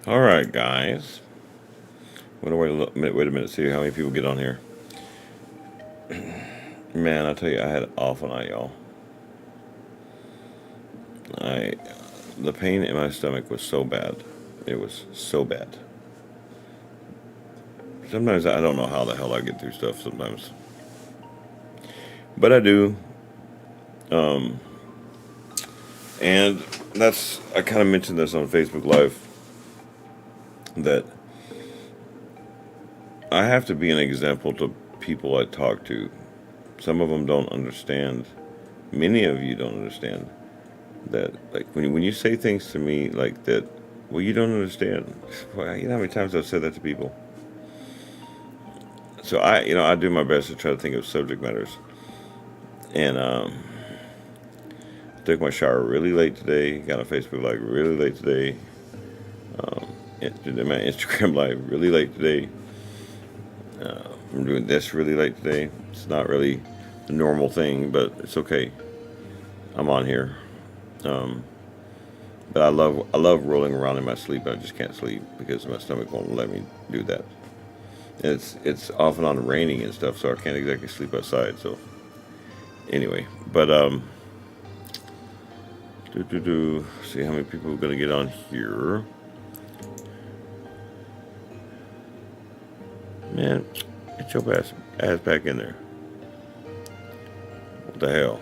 All right, guys. I'm gonna wait a minute, see how many people get on here. Man, I tell you, I had an awful night, y'all. I the pain in my stomach was so bad. It was so bad. Sometimes I don't know how the hell I get through stuff sometimes. But I do. And I kind of mentioned this on Facebook Live, that I have to be an example to people I talk to. Some of them don't understand. Many of you don't understand that, like, when you say things to me like that, well, you don't understand. Well, you know how many times I've said that to people. So I do my best to try to think of subject matters. And took my shower really late today. Got on Facebook Live really late today. Did my Instagram Live really late today. I'm doing this really late today. It's not really a normal thing, but it's okay. I'm on here. But I love rolling around in my sleep. I just can't sleep because my stomach won't let me do that. And it's off and on raining and stuff, so I can't exactly sleep outside. So anyway, but see how many people are gonna get on here. Man, get your ass back in there. What the hell?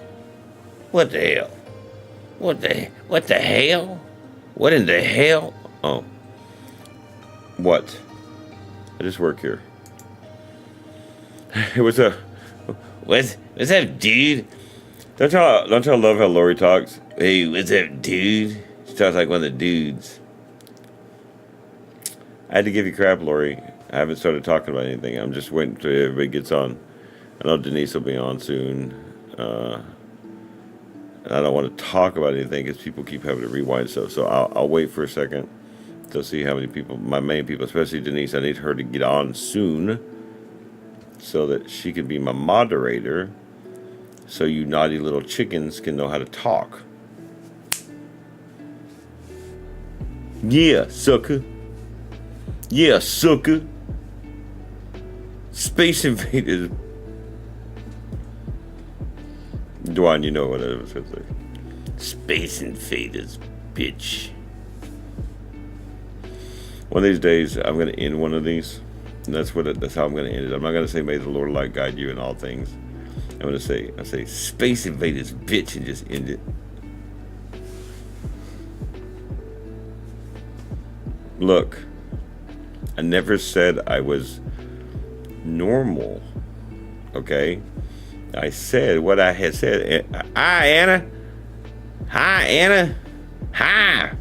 What the hell? What the hell? What in the hell? Oh. What? I just work here. It was a... What's up, dude? Don't y'all love how Lori talks? Hey, what's up, dude? She talks like one of the dudes. I had to give you crap, Lori. I haven't started talking about anything. I'm just waiting until everybody gets on. I know Denise will be on soon. And I don't want to talk about anything because people keep having to rewind stuff. So I'll wait for a second to see how many people, my main people, especially Denise, I need her to get on soon so that she can be my moderator so you naughty little chickens can know how to talk. Yeah, sucker. Yeah, sucker. Space Invaders. Dwan, you know what I was going to say. Space Invaders, bitch. One of these days, I'm going to end one of these. And that's how I'm going to end it. I'm not going to say, may the Lord light guide you in all things. I'm going to say, Space Invaders, bitch, and just end it. Look, I never said I was normal, okay? I said what I had said. Hi, Anna. Hi, Anna. Hi.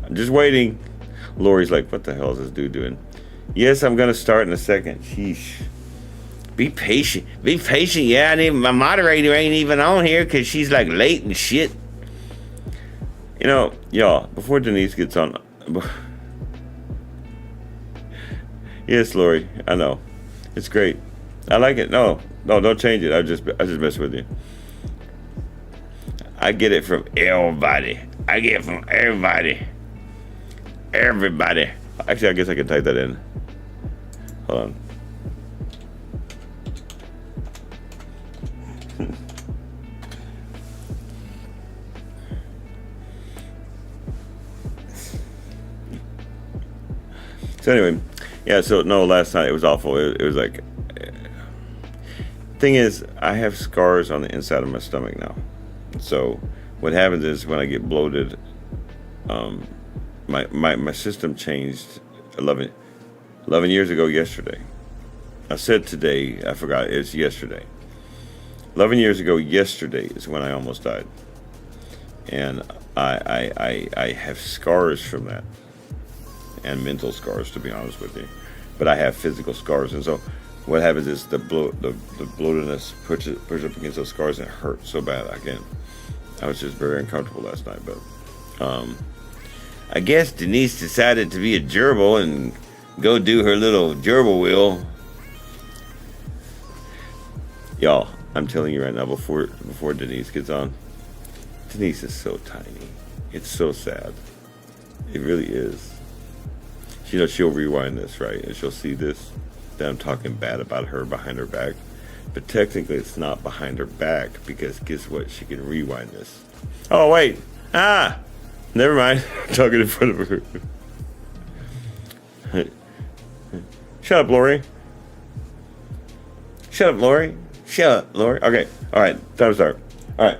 I'm just waiting. Lori's like, what the hell is this dude doing? Yes, I'm going to start in a second. Sheesh. Be patient. Be patient. Yeah, my moderator ain't even on here because she's like late and shit. You know, y'all, before Denise gets on... Yes, Lori, I know. It's great. I like it. No, don't change it. I just mess with you. I get it from everybody. I get it from everybody. Everybody. Actually, I guess I can type that in. Hold on. So anyway, yeah, so no, last night it was awful. It was like, thing is, I have scars on the inside of my stomach now. So what happens is when I get bloated, my system changed 11 years ago yesterday. I said today, I forgot, it's yesterday. 11 years ago yesterday is when I almost died. And I have scars from that. And mental scars, to be honest with you, but I have physical scars, and so what happens is the bloatedness pushes up against those scars, and it hurts so bad. I was just very uncomfortable last night, but I guess Denise decided to be a gerbil and go do her little gerbil wheel. Y'all, I'm telling you right now, before Denise gets on, Denise is so tiny. It's so sad. It really is. She'll rewind this, right? And she'll see this, that I'm talking bad about her behind her back. But technically, it's not behind her back, because guess what? She can rewind this. Oh, wait. Never mind. I'm talking in front of her. Shut up, Lori. Shut up, Lori. Shut up, Lori. Okay. All right. Time to start. All right.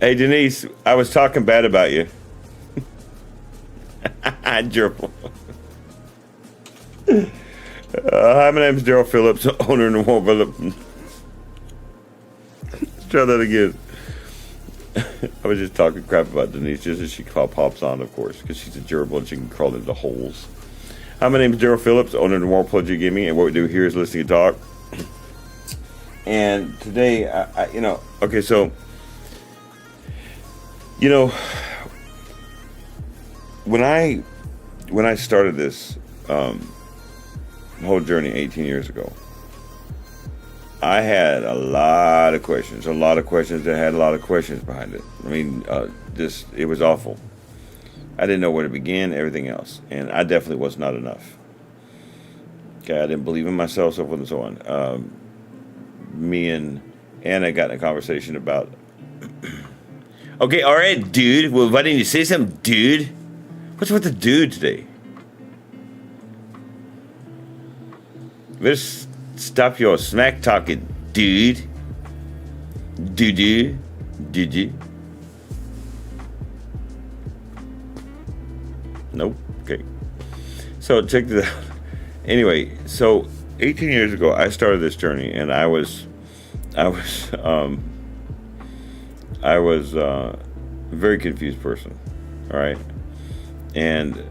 Hey, Denise, I was talking bad about you. Gerbil. Hi, my name is Daryl Phillips, owner and Walt Phillips. Let's try that again. I was just talking crap about Denise just as she pops on, of course, because she's a gerbil and she can crawl into holes. Hi, my name is Daryl Phillips, owner and Walt Plug Gaming, and what we do here is listen to talk. And today, okay, so, when I started this whole journey 18 years ago, I had a lot of questions that had a lot of questions behind it. I mean, it was awful. I didn't know where to begin, everything else. And I definitely was not enough. Okay, I didn't believe in myself, so forth and so on. Me and Anna got in a conversation about, okay, all right, dude. Well, why didn't you say something, dude? What's with the dude today? Better stop your smack talking, dude. Dude. Nope. Okay. So check this out. Anyway, so 18 years ago, I started this journey, and I was a very confused person. All right. And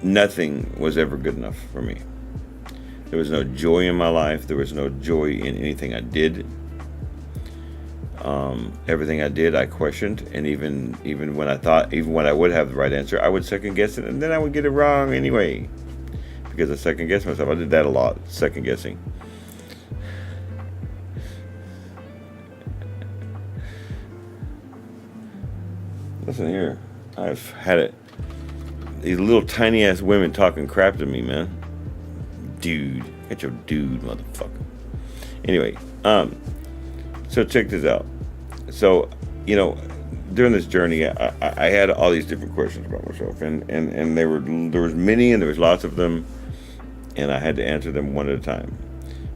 nothing was ever good enough for me. There was no joy in my life. There was no joy in anything I did. Everything I did, I questioned, and even when I would have the right answer, I would second guess it, and then I would get it wrong anyway, because I second guessed myself. I did that a lot, second guessing. Listen here, I've had it. These little tiny ass women talking crap to me, man. Dude, get your dude, motherfucker. Anyway, so check this out. So, during this journey, I had all these different questions about myself, and there was many, and there was lots of them, and I had to answer them one at a time.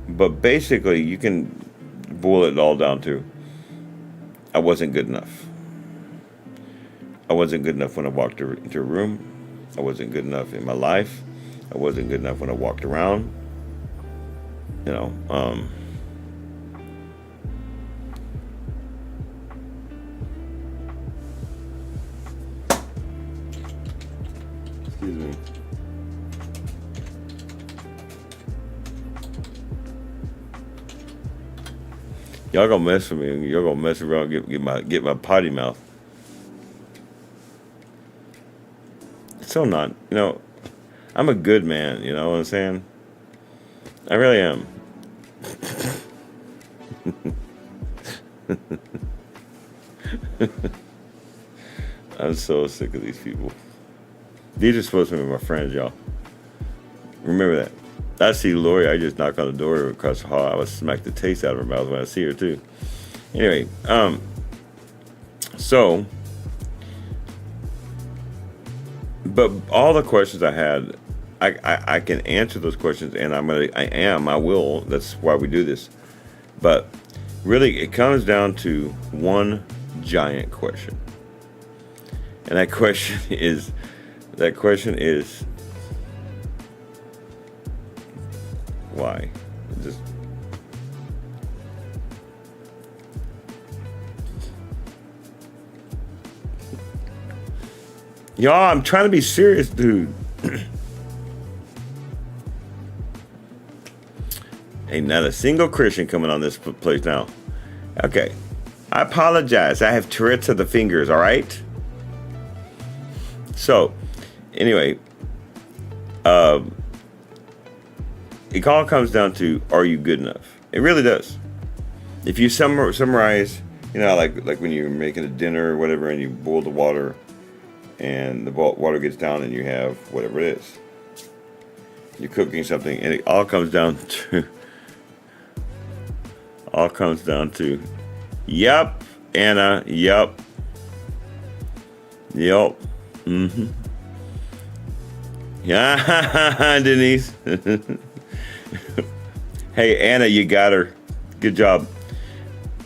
But basically, you can boil it all down to, I wasn't good enough. I wasn't good enough when I walked into a room. I wasn't good enough in my life. I wasn't good enough when I walked around. Excuse me. Y'all gonna mess with me. Y'all gonna mess around, get my potty mouth. So not, I'm a good man, you know what I'm saying? I really am. I'm so sick of these people. These are supposed to be my friends, y'all. Remember that. I see Lori, I just knock on the door across the hall. I would smack the taste out of her mouth when I see her too. Anyway, but all the questions I had, I can answer those questions, and I will. That's why we do this. But really, it comes down to one giant question. And that question is why? Y'all, I'm trying to be serious, dude. Ain't not a single Christian coming on this place now. Okay. I apologize. I have Tourette's of the fingers, all right? So, anyway, it all comes down to, are you good enough? It really does. If you summarize, like when you're making a dinner or whatever, and you boil the water, and the water gets down, and you have whatever it is. You're cooking something, and it all comes down to, yep, Anna, yep, mm-hmm. Yeah, Denise. Hey, Anna, you got her. Good job.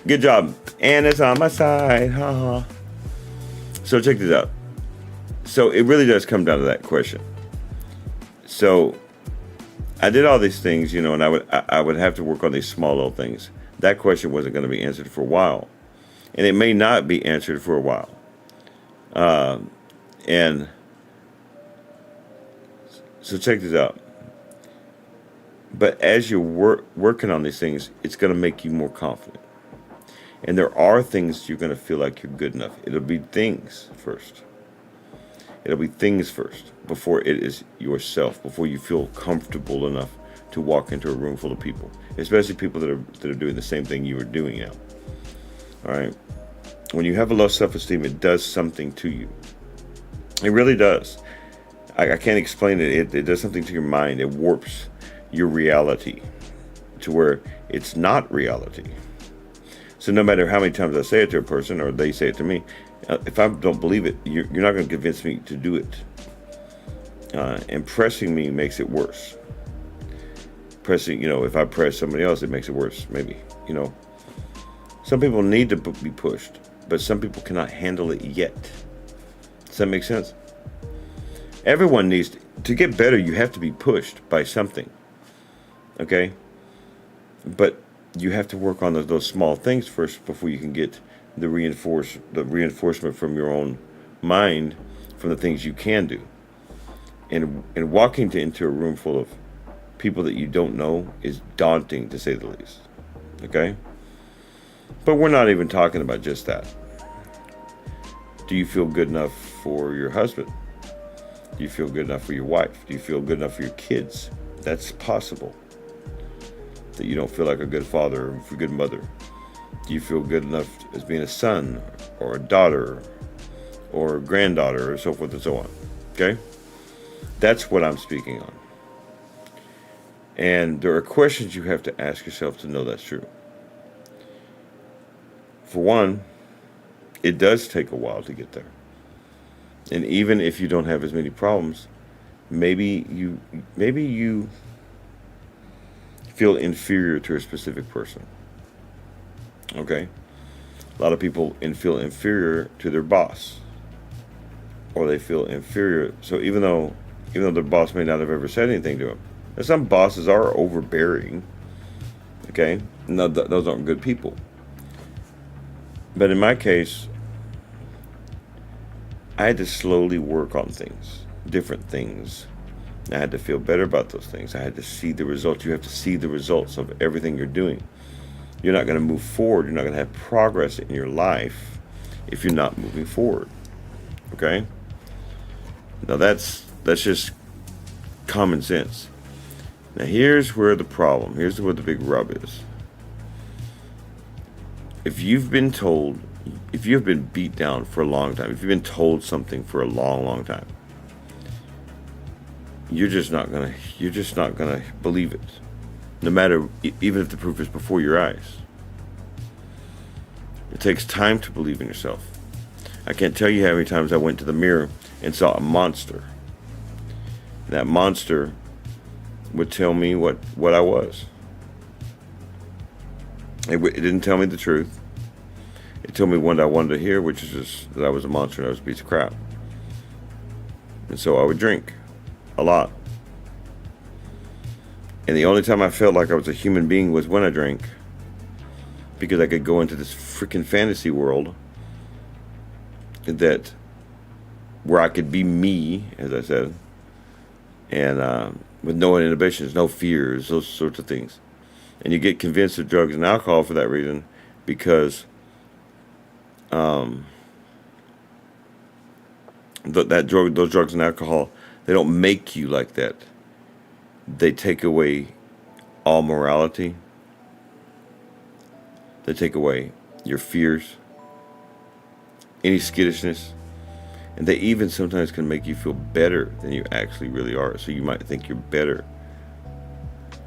Good job. Anna's on my side. Ha ha. So check this out. So it really does come down to that question. So I did all these things, and I would have to work on these small little things. That question wasn't going to be answered for a while, and it may not be answered for a while. And so check this out. But as you're working on these things, it's going to make you more confident. And there are things you're going to feel like you're good enough. It'll be things first. It'll be things first before it is yourself, before you feel comfortable enough to walk into a room full of people, especially people that are doing the same thing you are doing now. All right. When you have a low self-esteem, it does something to you. It really does. I can't explain it. It does something to your mind. It warps your reality to where it's not reality. So no matter how many times I say it to a person or they say it to me, if I don't believe it, you're not going to convince me to do it. And pressing me makes it worse. Pressing, if I press somebody else, it makes it worse, maybe. Some people need to be pushed, but some people cannot handle it yet. Does that make sense? Everyone needs to get better. You have to be pushed by something. Okay? But you have to work on those small things first before you can get the reinforcement from your own mind from the things you can do. And walking into a room full of people that you don't know is daunting, to say the least. Okay? But we're not even talking about just that. Do you feel good enough for your husband? Do you feel good enough for your wife? Do you feel good enough for your kids? That's possible. That you don't feel like a good father or a good mother. Do you feel good enough as being a son or a daughter or a granddaughter or so forth and so on? Okay? That's what I'm speaking on. And there are questions you have to ask yourself to know that's true. For one, it does take a while to get there. And even if you don't have as many problems, maybe you feel inferior to a specific person. Okay? A lot of people feel inferior to their boss. Or they feel inferior. So even though their boss may not have ever said anything to them. And some bosses are overbearing. Okay? No, those aren't good people. But in my case, I had to slowly work on things, different things. I had to feel better about those things. I had to see the results. You have to see the results of everything you're doing. You're not going to move forward. You're not going to have progress in your life if you're not moving forward. Okay? Now that's just common sense. Now here's where the problem, here's where the big rub is. If you've been beat down for a long time, if you've been told something for a long, long time, you're just not gonna believe it. No matter, even if the proof is before your eyes. It takes time to believe in yourself. I can't tell you how many times I went to the mirror and saw a monster. That monster would tell me what I was. It didn't tell me the truth. It told me what I wanted to hear, which is just that I was a monster and I was a piece of crap. And so I would drink a lot. And the only time I felt like I was a human being was when I drank. Because I could go into this freaking fantasy world where I could be me, as I said, and with no inhibitions, no fears, those sorts of things. And you get convinced of drugs and alcohol for that reason, because those drugs and alcohol, they don't make you like that. They take away all morality. They take away your fears, any skittishness, and they even sometimes can make you feel better than you actually really are. So you might think you're better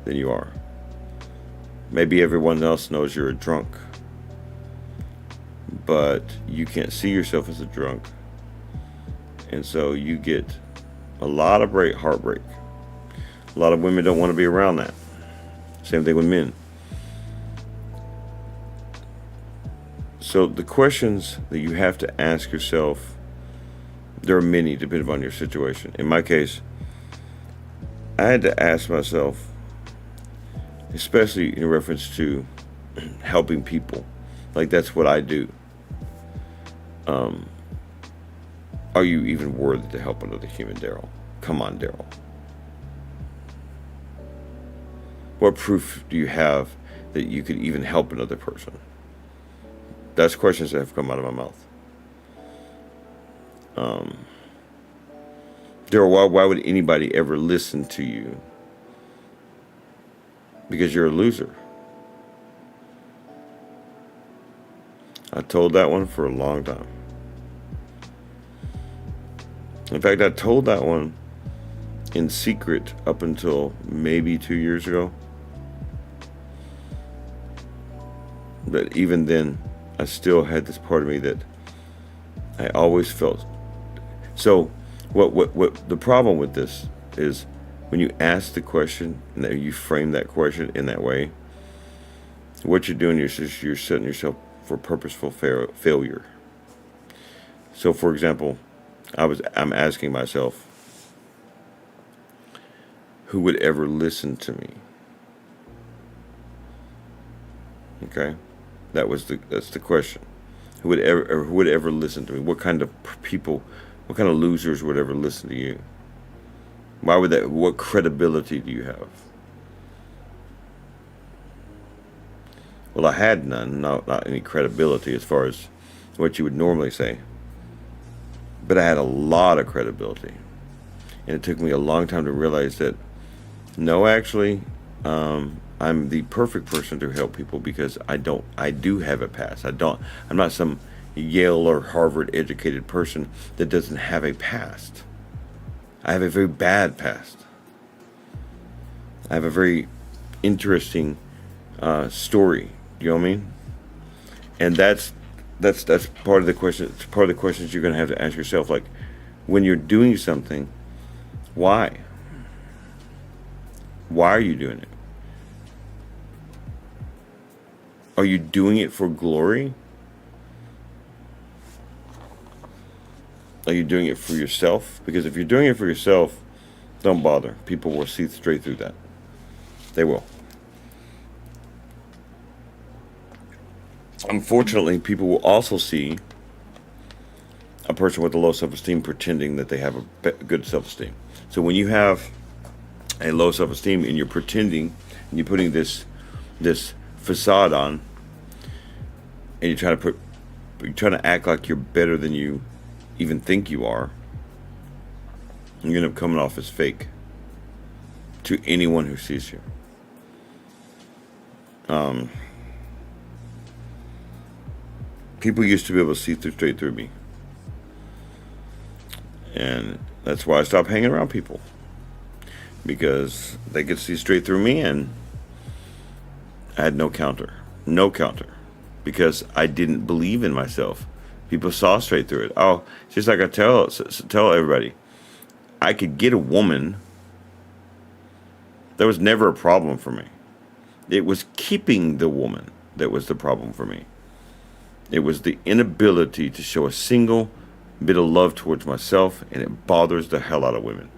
than you are. Maybe everyone else knows you're a drunk, but you can't see yourself as a drunk. And so you get a lot of heartbreak. A lot of women don't want to be around that. Same thing with men. So the questions that you have to ask yourself, there are many depending on your situation. In my case, I had to ask myself, especially in reference to helping people, like that's what I do. Are you even worthy to help another human, Daryl? Come on, Daryl. What proof do you have that you could even help another person? That's questions that have come out of my mouth. Daryl, why would anybody ever listen to you? Because you're a loser. I told that one for a long time. In fact, I told that one in secret up until maybe 2 years ago. But even then, I still had this part of me that I always felt. So what the problem with this is, when you ask the question and that you frame that question in that way, what you're doing is you're setting yourself for purposeful failure. So, for example, I'm asking myself, who would ever listen to me? Okay, that's the question. Who would ever listen to me? What kind of people? What kind of losers would ever listen to you? Why would that? What credibility do you have? Well, I had none, not any credibility as far as what you would normally say. But I had a lot of credibility. And it took me a long time to realize that, no, actually, I'm the perfect person to help people because I do have a past. I'm not some Yale or Harvard educated person that doesn't have a past. I have a very bad past. I have a very interesting story. You know what I mean? And that's part of the question. It's part of the questions you're going to have to ask yourself. Like, when you're doing something, why? Why are you doing it? Are you doing it for glory? Are you doing it for yourself? Because if you're doing it for yourself, don't bother. People will see straight through that. They will. Unfortunately, people will also see a person with a low self-esteem pretending that they have a good self-esteem. So when you have a low self-esteem and you're pretending and you're putting this facade on, and you're trying to act like you're better than you even think you are, you're going to end up coming off as fake to anyone who sees you. People used to be able to see straight through me. And that's why I stopped hanging around people. Because they could see straight through me, and I had no counter. No counter. Because I didn't believe in myself. People saw straight through it. Oh, just like I tell everybody, I could get a woman. There was never a problem for me. It was keeping the woman that was the problem for me. It was the inability to show a single bit of love towards myself, and it bothers the hell out of women.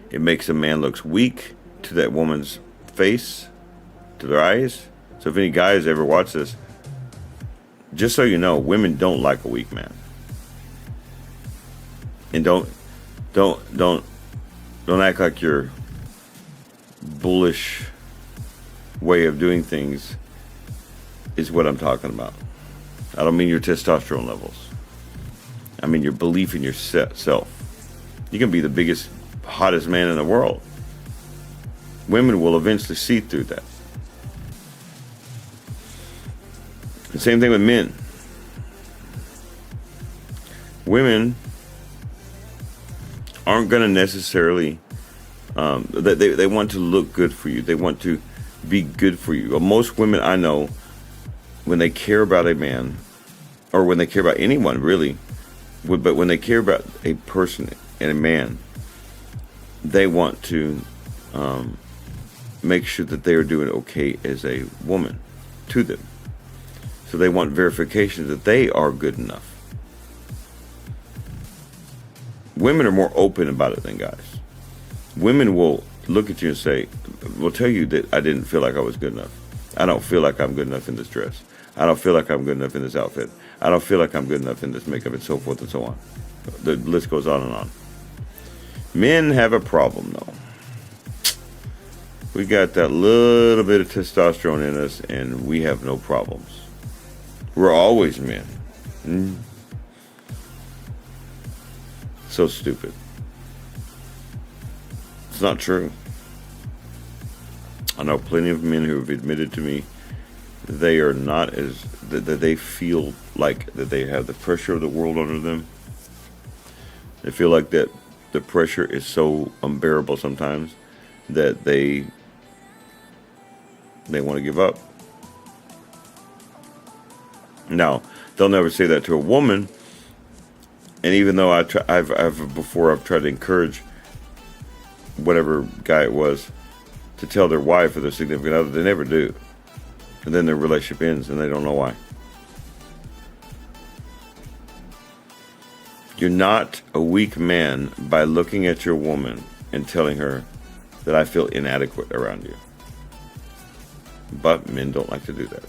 It makes a man look weak to that woman's face, to their eyes. So if any guys ever watch this, just so you know, women don't like a weak man. And don't act like your bullish way of doing things is what I'm talking about. I don't mean your testosterone levels. I mean your belief in yourself. You can be the biggest, hottest man in the world. Women will eventually see through that. The same thing with men. Women aren't going to necessarily, they want to look good for you. They want to be good for you. Well, most women I know, when they care about a man, or when they care about anyone really, but when they care about a person and a man, they want to make sure that they are doing okay as a woman to them. So they want verification that they are good enough. Women are more open about it than guys. Women will look at you and say, will tell you that I didn't feel like I was good enough. I don't feel like I'm good enough in this dress. I don't feel like I'm good enough in this outfit. I don't feel like I'm good enough in this makeup, and so forth and so on. The list goes on and on. Men have a problem, though. We got that little bit of testosterone in us, and we have no problems. We're always men. So stupid. It's not true. I know plenty of men who have admitted to me they are not as, that they feel like that they have the pressure of the world under them. They feel like that the pressure is so unbearable sometimes that they want to give up. Now, they'll never say that to a woman. And even though I've tried to encourage whatever guy it was to tell their wife or their significant other, they never do. And then their relationship ends and they don't know why. You're not a weak man by looking at your woman and telling her that I feel inadequate around you. But men don't like to do that.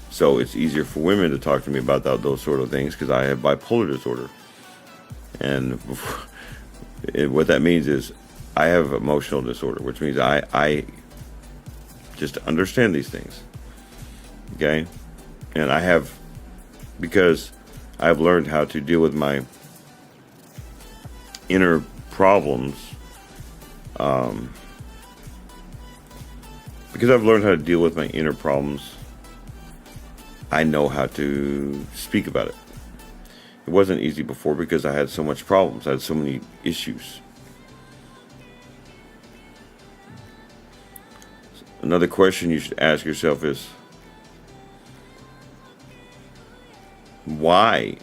So it's easier for women to talk to me about those sort of things because I have bipolar disorder. And what that means is I have emotional disorder, which means I just understand these things. Okay? And because I've learned how to deal with my inner problems, because I've learned how to deal with my inner problems, I know how to speak about it. It wasn't easy before because I had so much problems. I had so many issues. Another question you should ask yourself is, why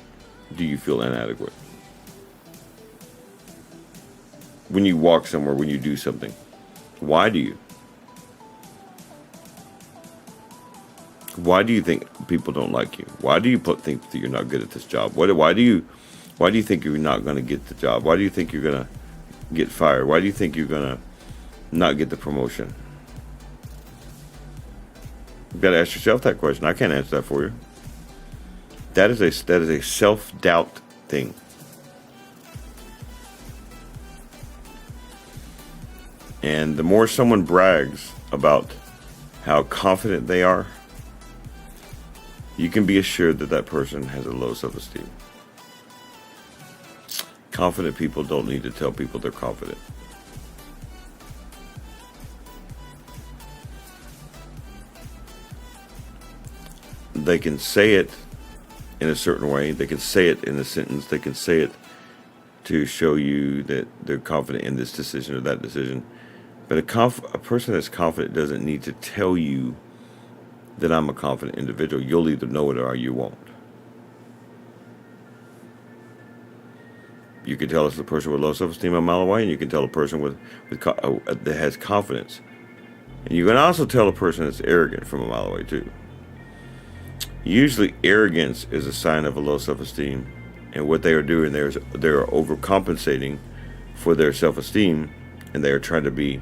do you feel inadequate? When you walk somewhere, when you do something, why do you? Why do you think people don't like you? Why do you think that you're not good at this job? Why do you think you're not going to get the job? Why do you think you're going to get fired? Why do you think you're going to not get the promotion? You've got to ask yourself that question. I can't answer that for you. That is a self-doubt thing. And the more someone brags about how confident they are, you can be assured that person has a low self-esteem. Confident people don't need to tell people they're confident. They can say it in a certain way. They can say it in a sentence. They can say it to show you that they're confident in this decision or that decision. But a person that's confident doesn't need to tell you that I'm a confident individual. You'll either know it or you won't. You can tell us the person with low self-esteem a mile away, and you can tell a person that has confidence. And you can also tell a person that's arrogant from a mile away too. Usually arrogance is a sign of a low self-esteem, and what they are doing there is they are overcompensating for their self-esteem, and they are trying to be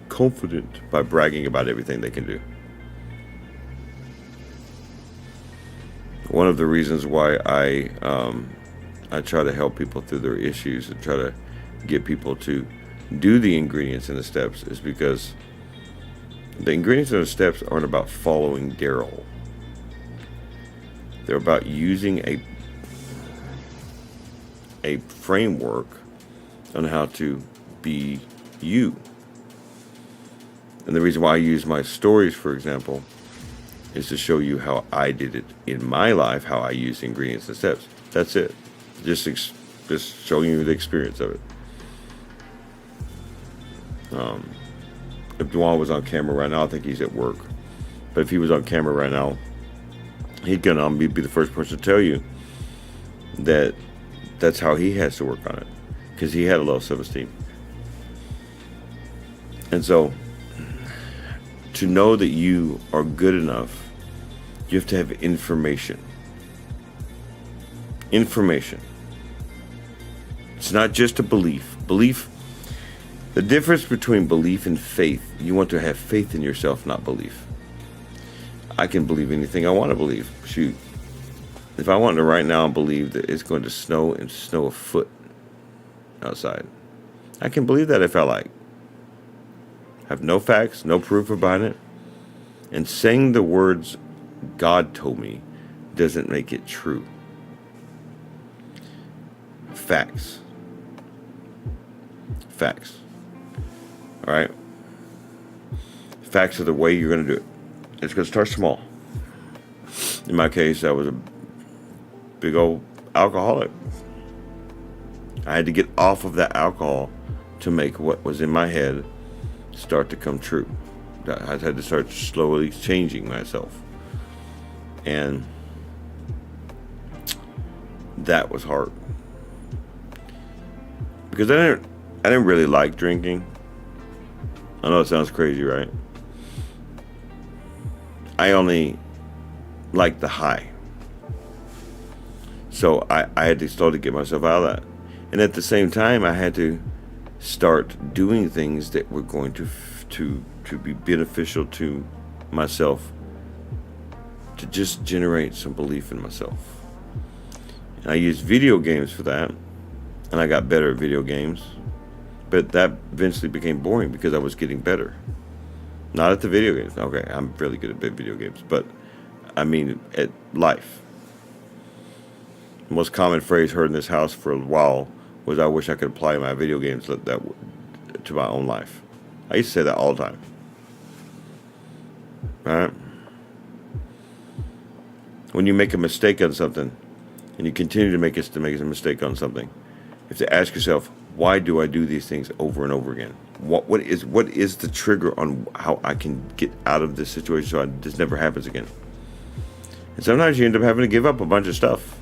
confident by bragging about everything they can do. One of the reasons why I try to help people through their issues and try to get people to do the ingredients and the steps is because the ingredients and the steps aren't about following Daryl. They're about using a framework on how to be you. And the reason why I use my stories, for example, is to show you how I did it in my life, how I use ingredients and steps. That's it. Just showing you the experience of it. If Dwan was on camera right now, I think he's at work. But if he was on camera right now, he can be the first person to tell you that that's how he has to work on it, because he had a low self-esteem. And so, to know that you are good enough, you have to have information. Information. It's not just a belief. Belief, the difference between belief and faith, you want to have faith in yourself, not belief. I can believe anything I want to believe. Shoot. If I want to right now believe that it's going to snow and snow a foot outside, I can believe that if I like. I have no facts, no proof about it. And saying the words God told me doesn't make it true. Facts. Facts. All right? Facts are the way you're going to do it. It's going to start small. In my case, I was a big old alcoholic. I had to get off of that alcohol to make what was in my head start to come true. I had to start slowly changing myself. And that was hard. Because I didn't really like drinking. I know it sounds crazy, right? I only liked the high. So I had to start to get myself out of that. And at the same time, I had to start doing things that were going to be beneficial to myself, to just generate some belief in myself. And I used video games for that, and I got better at video games. But that eventually became boring because I was getting better. Not at the video games. Okay, I'm really good at video games, but I mean at life. The most common phrase heard in this house for a while was, I wish I could apply my video games to my own life. I used to say that all the time. Right? When you make a mistake on something, and you continue to make a mistake on something, you have to ask yourself, why do I do these things over and over again? What is the trigger on how I can get out of this situation so this never happens again? And sometimes you end up having to give up a bunch of stuff.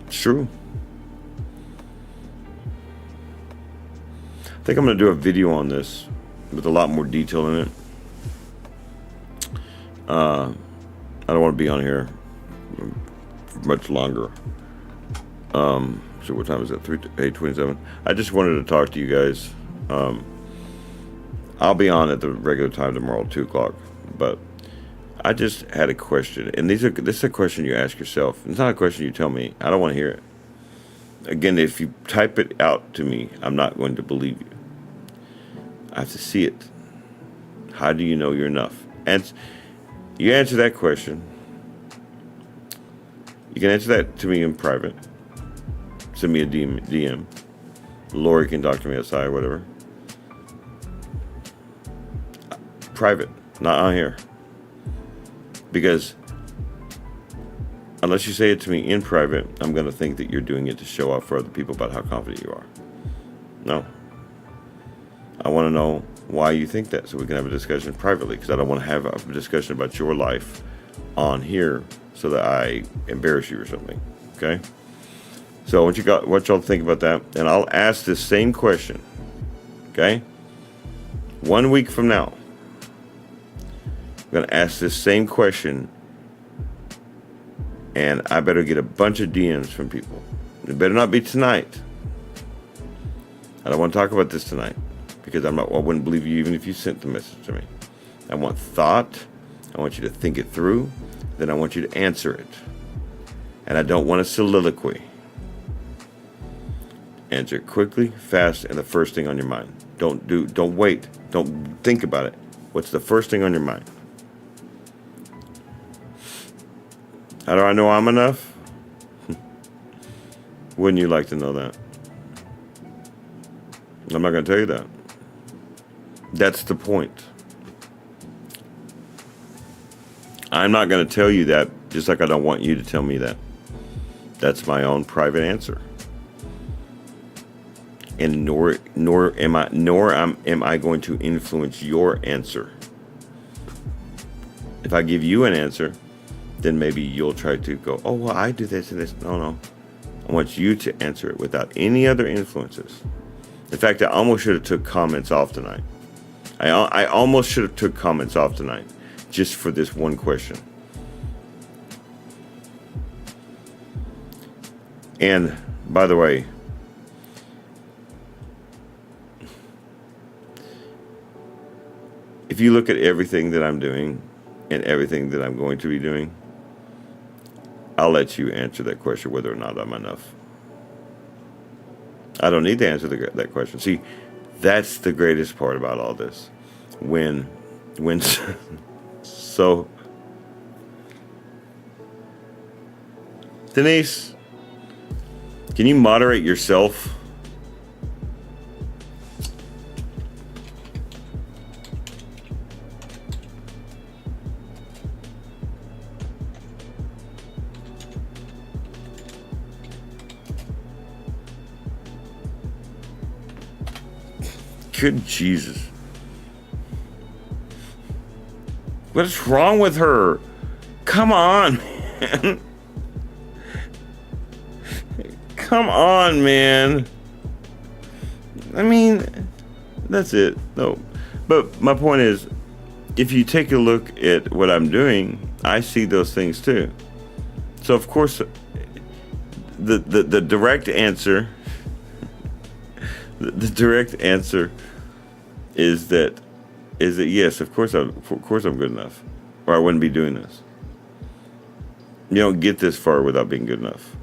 It's true. I think I'm going to do a video on this with a lot more detail in it. I don't want to be on here for much longer. So what time is it? 8:27. I just wanted to talk to you guys. I'll be on at the regular time tomorrow, 2 o'clock. But I just had a question, and this is a question you ask yourself. It's not a question you tell me. I don't want to hear it. Again, if you type it out to me, I'm not going to believe you. I have to see it. How do you know you're enough? And you answer that question. You can answer that to me in private. Send me a DM. Lori can talk to me outside or whatever. Private, not on here. Because unless you say it to me in private, I'm going to think that you're doing it to show off for other people about how confident you are. No. I want to know why you think that, so we can have a discussion privately, because I don't want to have a discussion about your life on here so that I embarrass you or something. Okay? So what y'all think about that, and I'll ask this same question. Okay? 1 week from now, I'm going to ask this same question, and I better get a bunch of DMs from people. It better not be tonight. I don't want to talk about this tonight, because I wouldn't believe you even if you sent the message to me. I want thought. I want you to think it through. Then I want you to answer it. And I don't want a soliloquy. Answer quickly, fast, and the first thing on your mind. Don't wait. Don't think about it. What's the first thing on your mind? How do I know I'm enough? Wouldn't you like to know that? I'm not going to tell you that. That's the point. I'm not going to tell you that, just like I don't want you to tell me that. That's my own private answer. And nor am I going to influence your answer. If I give you an answer, then maybe you'll try to go, oh, well, I do this and this. No. I want you to answer it without any other influences. In fact, I almost should have took comments off tonight. I almost should have took comments off tonight just for this one question. And by the way, if you look at everything that I'm doing and everything that I'm going to be doing, I'll let you answer that question whether or not I'm enough. I don't need to answer that question. See, that's the greatest part about all this. When so, Denise, can you moderate yourself? Good Jesus. What is wrong with her? Come on, man. Come on, man. I mean, that's it. No. But my point is, if you take a look at what I'm doing, I see those things too. So of course, the direct answer, the direct answer is that yes, of course I'm good enough, or I wouldn't be doing this. You don't get this far without being good enough.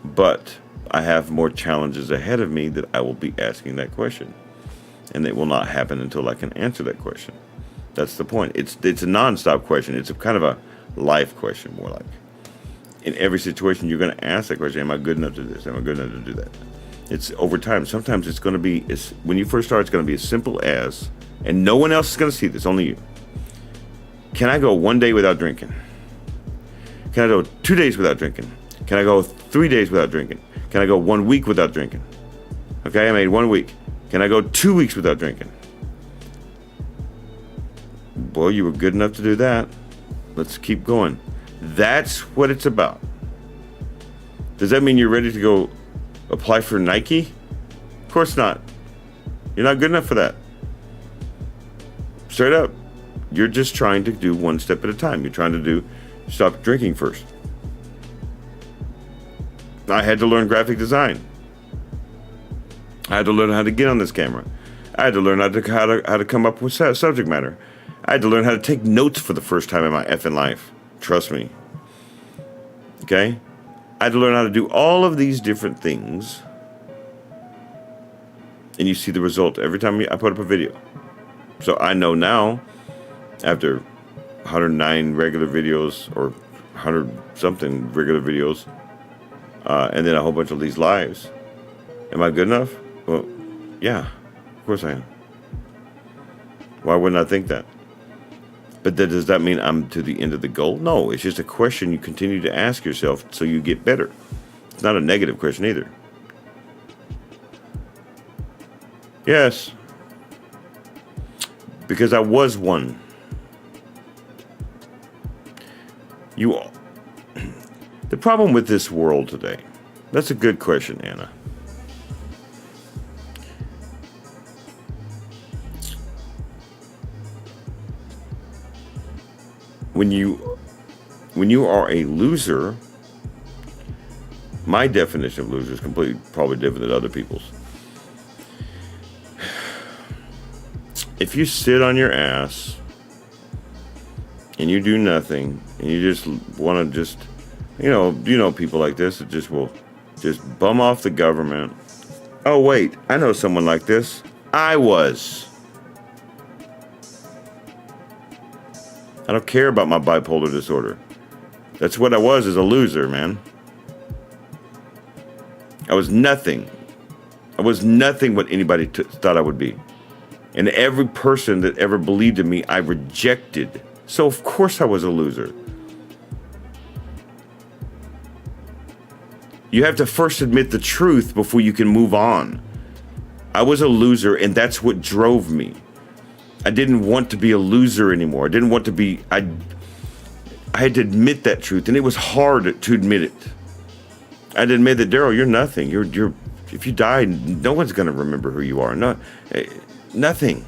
But I have more challenges ahead of me that I will be asking that question, and it will not happen until I can answer that question. That's the point. It's a nonstop question. It's a kind of a life question, more like. In every situation, you're going to ask that question: am I good enough to do this? Am I good enough to do that? It's over time. Sometimes it's going to be, when you first start, it's going to be as simple as, and no one else is going to see this, only you. Can I go 1 day without drinking? Can I go 2 days without drinking? Can I go 3 days without drinking? Can I go 1 week without drinking? Okay, I made 1 week. Can I go 2 weeks without drinking? Boy, you were good enough to do that. Let's keep going. That's what it's about. Does that mean you're ready to go apply for Nike? Of course not. You're not good enough for that. Straight up. You're just trying to do one step at a time. You're trying to stop drinking first. I had to learn graphic design. I had to learn how to get on this camera. I had to learn how to come up with subject matter. I had to learn how to take notes for the first time in my effing life. Trust me. Okay? I had to learn how to do all of these different things. And you see the result every time I put up a video. So I know now, after 109 regular videos, or 100 something regular videos, and then a whole bunch of these lives, am I good enough? Well, yeah, of course I am. Why wouldn't I think that? But does that mean I'm to the end of the goal? No, it's just a question you continue to ask yourself so you get better. It's not a negative question either. Yes. Because I was one. The problem with this world today, that's a good question, Anna. When you are a loser, my definition of loser is probably different than other people's. If you sit on your ass and you do nothing and you just want to people like this that just will just bum off the government. Oh wait, I know someone like this. I don't care about my bipolar disorder. That's what I was, as a loser, man. I was nothing. I was nothing what anybody thought I would be. And every person that ever believed in me, I rejected. So of course I was a loser. You have to first admit the truth before you can move on. I was a loser, and that's what drove me. I didn't want to be a loser anymore. I didn't want to be, I had to admit that truth, and it was hard to admit it. I had to admit that, Daryl, you're nothing. You're if you die, no one's going to remember who you are. No, nothing.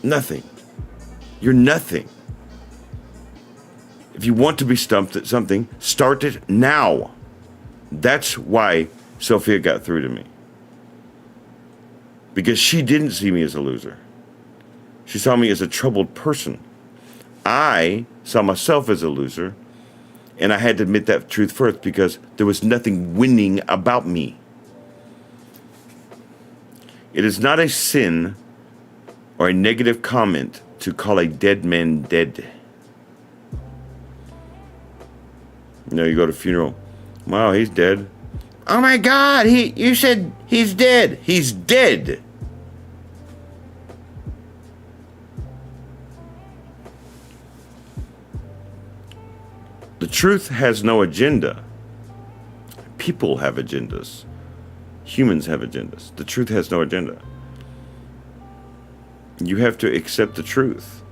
Nothing. You're nothing. If you want to be stumped at something, start it now. That's why Sophia got through to me. Because she didn't see me as a loser. She saw me as a troubled person. I saw myself as a loser, and I had to admit that truth first because there was nothing winning about me. It is not a sin or a negative comment to call a dead man dead. You know, you go to a funeral. Wow, he's dead. Oh my God, you said he's dead. He's dead. The truth has no agenda. People have agendas. Humans have agendas. The truth has no agenda. You have to accept the truth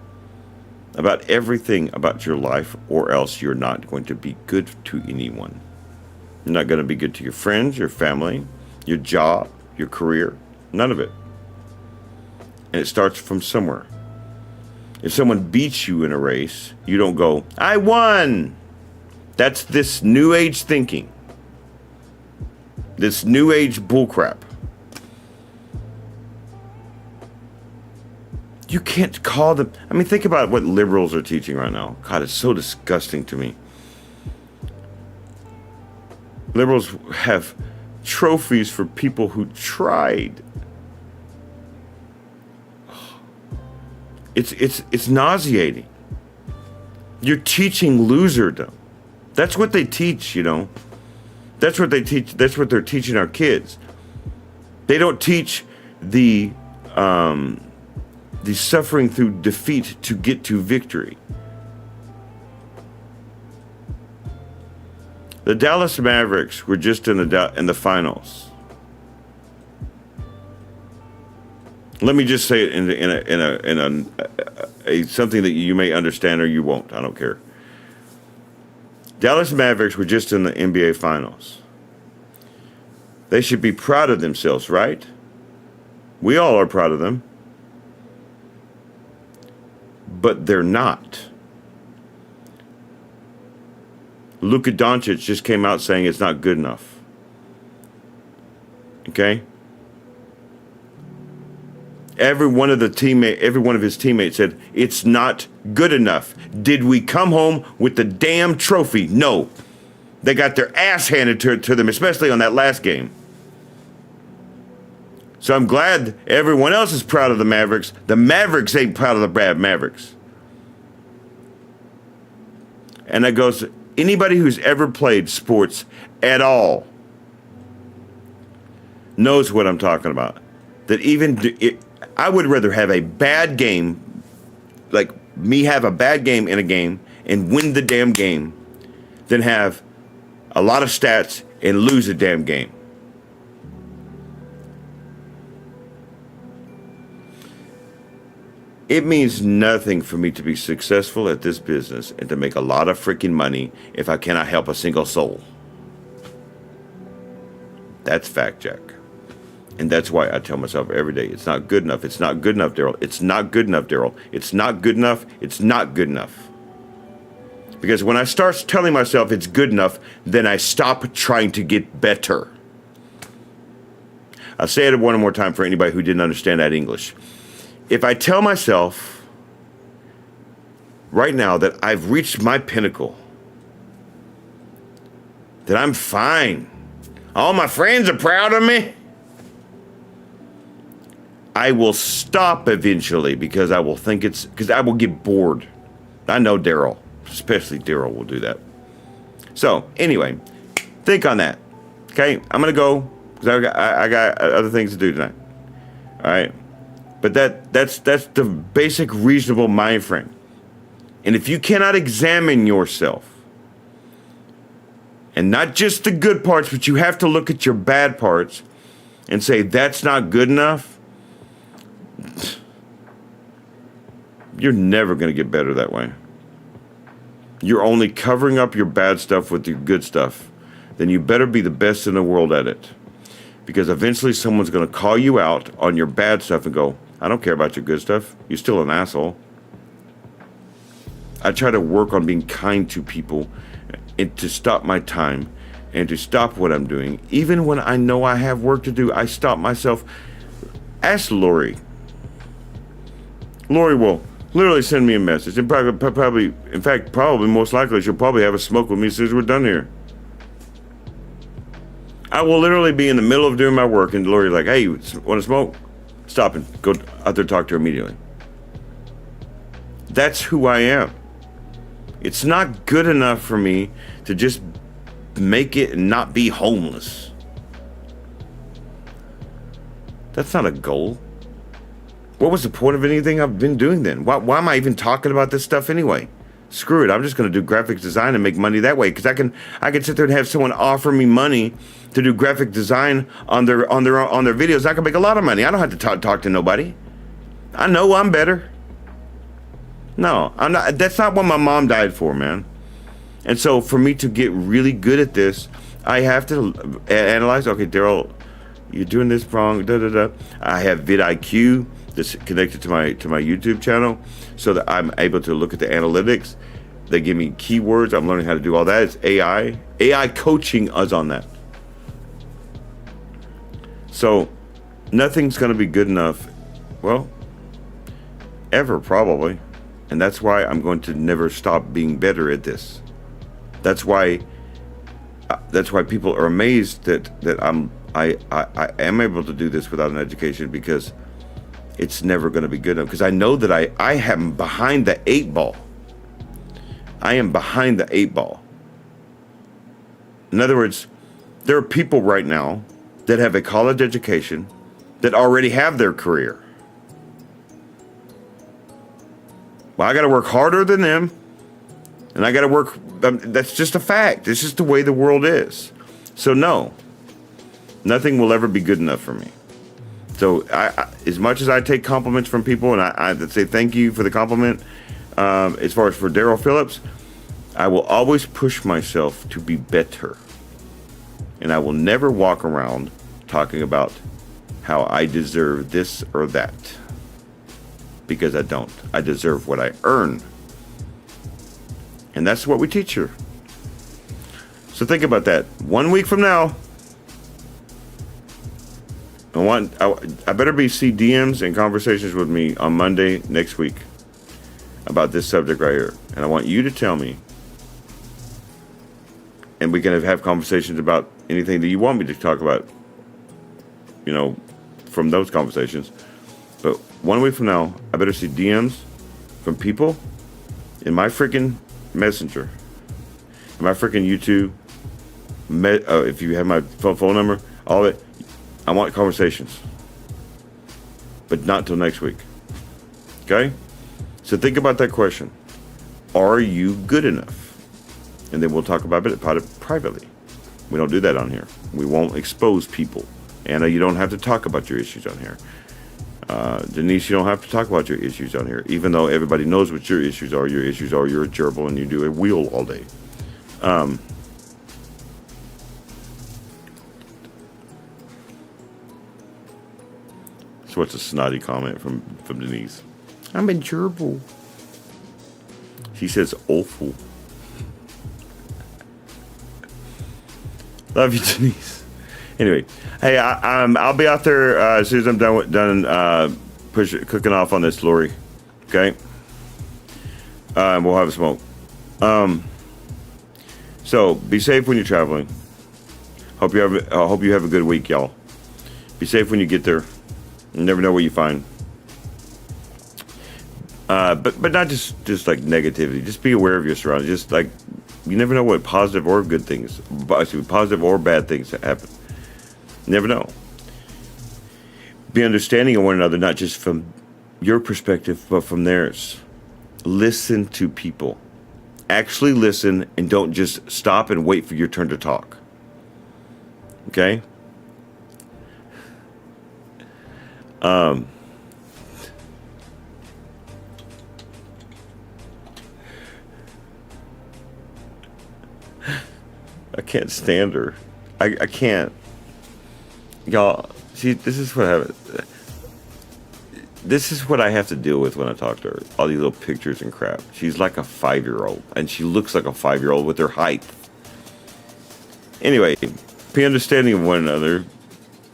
about everything about your life, or else you're not going to be good to anyone. You're not going to be good to your friends, your family, your job, your career, none of it. And it starts from somewhere. If someone beats you in a race, you don't go, I won. That's this new age thinking. This new age bullcrap. You can't call them. I mean, think about what liberals are teaching right now. God, it's so disgusting to me. Liberals have trophies for people who tried. It's nauseating. You're teaching loserdom. That's what they teach, you know. That's what they teach. That's what they're teaching our kids. They don't teach the suffering through defeat to get to victory. The Dallas Mavericks were just in the finals. Let me just say it in a something that you may understand or you won't. I don't care. Dallas Mavericks were just in the NBA finals. They should be proud of themselves, right? We all are proud of them. But they're not. Luka Doncic just came out saying it's not good enough. Okay? Every one of his teammates said it's not good enough. Did we come home with the damn trophy? No. They got their ass handed to them, especially on that last game. So I'm glad everyone else is proud of the Mavericks. The Mavericks ain't proud of the bad Mavericks. And that goes, anybody who's ever played sports at all knows what I'm talking about. That I would rather have a bad game, like me have a bad game in a game and win the damn game, than have a lot of stats and lose a damn game. It means nothing for me to be successful at this business and to make a lot of freaking money if I cannot help a single soul. That's fact check. And that's why I tell myself every day, it's not good enough. It's not good enough, Daryl. It's not good enough, Daryl. It's not good enough. It's not good enough. Because when I start telling myself it's good enough, then I stop trying to get better. I'll say it one more time for anybody who didn't understand that English. If I tell myself right now that I've reached my pinnacle, that I'm fine, all my friends are proud of me, I will stop eventually because I will get bored. I know Daryl, especially Daryl, will do that. So anyway, think on that. Okay, I'm gonna go because I got other things to do tonight. All right. But that's the basic reasonable mind frame. And if you cannot examine yourself, and not just the good parts, but you have to look at your bad parts and say, that's not good enough, you're never going to get better that way. You're only covering up your bad stuff with your good stuff. Then you better be the best in the world at it. Because eventually someone's going to call you out on your bad stuff and go, I don't care about your good stuff. You're still an asshole. I try to work on being kind to people and to stop my time and to stop what I'm doing. Even when I know I have work to do, I stop myself. Ask Lori. Lori will literally send me a message. And probably, most likely, she'll probably have a smoke with me as soon as we're done here. I will literally be in the middle of doing my work and Lori's like, hey, you want to smoke? Stop and go out there and talk to her immediately. That's who I am. It's not good enough for me to just make it and not be homeless. That's not a goal. What was the point of anything I've been doing then? Why am I even talking about this stuff anyway? Screw it. I'm just going to do graphic design and make money that way, because I can sit there and have someone offer me money to do graphic design on their videos. I can make a lot of money. I don't have to talk to nobody. I know I'm better. No, I'm not. That's not what my mom died for, man. And so for me to get really good at this, I have to analyze. Okay, Daryl, you're doing this wrong. I have vidIQ that's connected to my YouTube channel, so that I'm able to look at the analytics. They give me keywords. I'm learning how to do all that. It's AI coaching us on that. So nothing's going to be good enough, well, ever probably. And that's why I'm going to never stop being better at this. That's why people are amazed that I am able to do this without an education, because it's never going to be good enough. Because I know that I am behind the 8 ball. I am behind the 8 ball. In other words, there are people right now that have a college education that already have their career. Well, I got to work harder than them, and I got to work. That's just a fact. It's just the way the world is. So no, nothing will ever be good enough for me. So I as much as I take compliments from people, and I say thank you for the compliment, as far as for Daryl Phillips, I will always push myself to be better. And I will never walk around talking about how I deserve this or that. Because I don't. I deserve what I earn. And that's what we teach her. So think about that. 1 week from now, I better see DMs and conversations with me on Monday next week about this subject right here. And I want you to tell me. And we can have conversations about anything that you want me to talk about, from those conversations. But 1 week from now, I better see DMs from people in my freaking Messenger, in my freaking YouTube, if you have my phone number, all of it. I want conversations. But not until next week. Okay? So think about that question. Are you good enough? And then we'll talk about it privately. We don't do that on here. We won't expose people. Anna, you don't have to talk about your issues on here. Denise, you don't have to talk about your issues on here, even though everybody knows what your issues are. Your issues are you're a gerbil and you do a wheel all day. So what's a snotty comment from Denise? I'm a gerbil. She says awful. Love you, Denise. Anyway, hey, I'll be out there as soon as I'm done cooking off on this, Lori. Okay, and we'll have a smoke. So be safe when you're traveling. Hope you have a good week, y'all. Be safe when you get there. You never know what you find. But not just like negativity. Just be aware of your surroundings. Just like you never know what positive or good things, positive or bad things that happen. You never know. Be understanding of one another, not just from your perspective, but from theirs. Listen to people. Actually listen and don't just stop and wait for your turn to talk. Okay? I can't stand her. I can't. Y'all, see, this is what I have to deal with when I talk to her. All these little pictures and crap. She's like a 5-year-old, and she looks like a 5-year-old with her height. Anyway, be understanding of one another,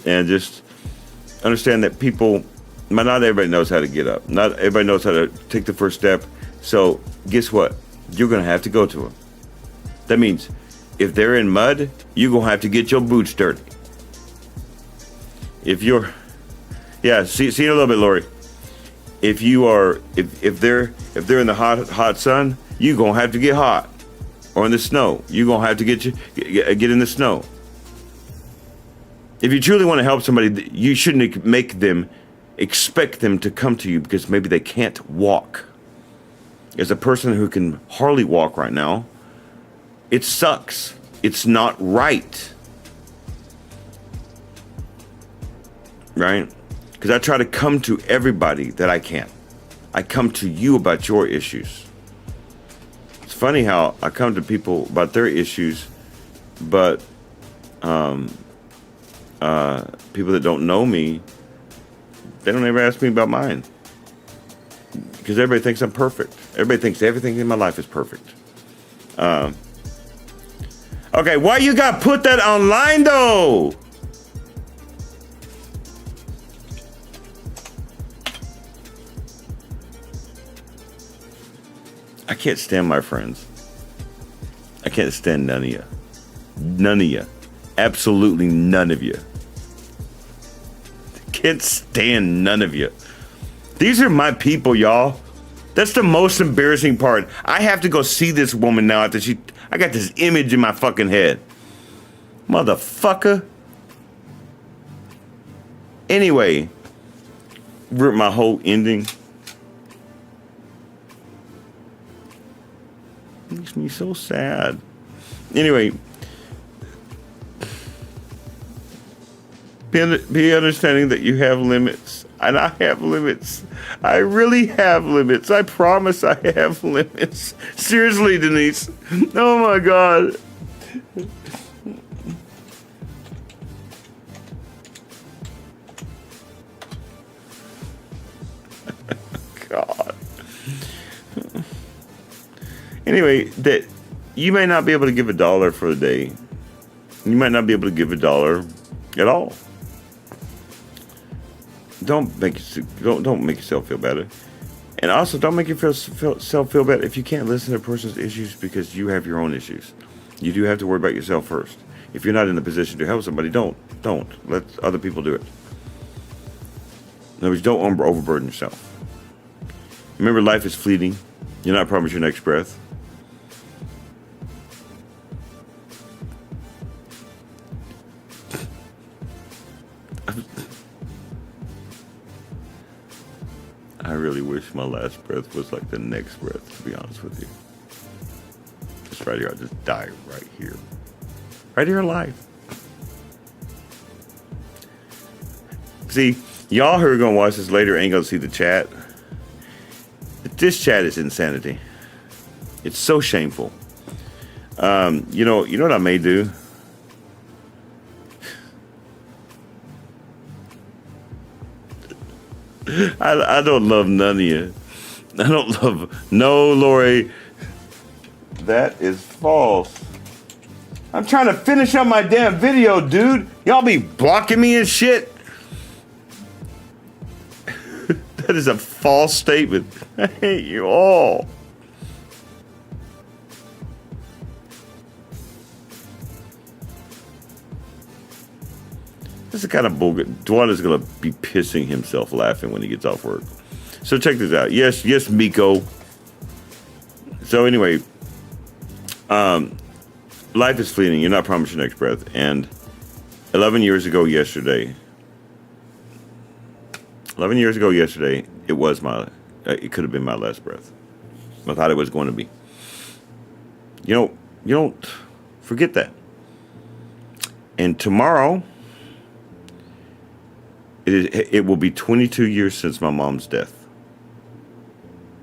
and just understand that people, not everybody knows how to get up. Not everybody knows how to take the first step. So guess what? You're going to have to go to them. That means if they're in mud, you're going to have to get your boots dirty. If you're, yeah, see you in a little bit, Lori. If they're in the hot sun, you're going to have to get hot. Or in the snow, you're going to have to get in the snow. If you truly want to help somebody, you shouldn't expect them to come to you because maybe they can't walk. As a person who can hardly walk right now, it sucks. It's not right. Right? Because I try to come to everybody that I can. I come to you about your issues. It's funny how I come to people about their issues, but people that don't know me, they don't ever ask me about mine. Because everybody thinks I'm perfect. Everybody thinks everything in my life is perfect. Okay, why you got put that online though? I can't stand my friends. I can't stand none of you. None of you. Absolutely none of you. Can't stand none of you. These are my people, y'all. That's the most embarrassing part. I have to go see this woman now after I got this image in my fucking head. Motherfucker. Anyway, my whole ending. Makes me so sad. Anyway, be understanding that you have limits. And I have limits. I really have limits. I promise I have limits. Seriously, Denise. Oh my God. God. Anyway, that you may not be able to give $1 for the day. You might not be able to give $1 at all. Don't make yourself feel better, and also don't make yourself feel better if you can't listen to a person's issues because you have your own issues. You do have to worry about yourself first. If you're not in a position to help somebody, don't let other people do it. In other words, don't overburden yourself. Remember, life is fleeting. You're not promised your next breath. I really wish my last breath was like the next breath, to be honest with you. Just right here, I'll just die right here. Right here alive. See, y'all who are going to watch this later ain't going to see the chat. This chat is insanity. It's so shameful. You know what I may do? I don't love none of you. I don't love... No, Lori. That is false. I'm trying to finish up my damn video, dude. Y'all be blocking me and shit. That is a false statement. I hate you all. This is kind of bullshit. Dwan is going to be pissing himself laughing when he gets off work. So check this out. Yes, Miko. So anyway, life is fleeting. You're not promised your next breath. And 11 years ago yesterday, 11 years ago yesterday, it was my, it could have been my last breath. I thought it was going to be. You don't forget that. And tomorrow, it will be 22 years since my mom's death.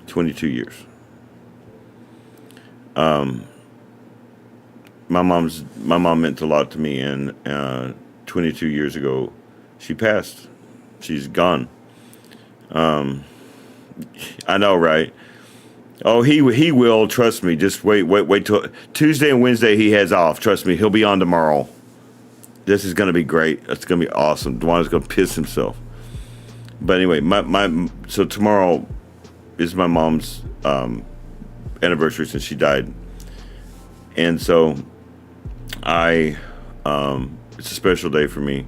22 years. My mom meant a lot to me, and 22 years ago, she passed. She's gone. I know, right? Oh, he will. Trust me. Just wait till Tuesday and Wednesday he has off. Trust me, he'll be on tomorrow. This is gonna be great. It's gonna be awesome. Dwana's gonna piss himself. But anyway, so tomorrow is my mom's anniversary since she died, and so it's a special day for me,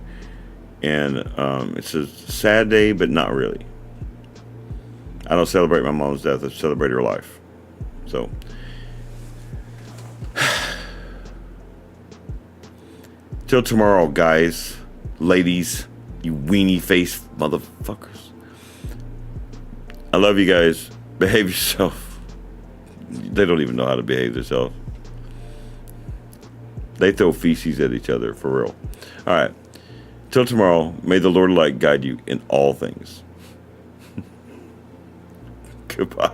and it's a sad day, but not really. I don't celebrate my mom's death. I celebrate her life. So, till tomorrow, guys, ladies, you weenie face motherfuckers. I love you guys. Behave yourself. They don't even know how to behave themselves. They throw feces at each other, for real. All right. Till tomorrow, may the Lord of Light guide you in all things. Goodbye.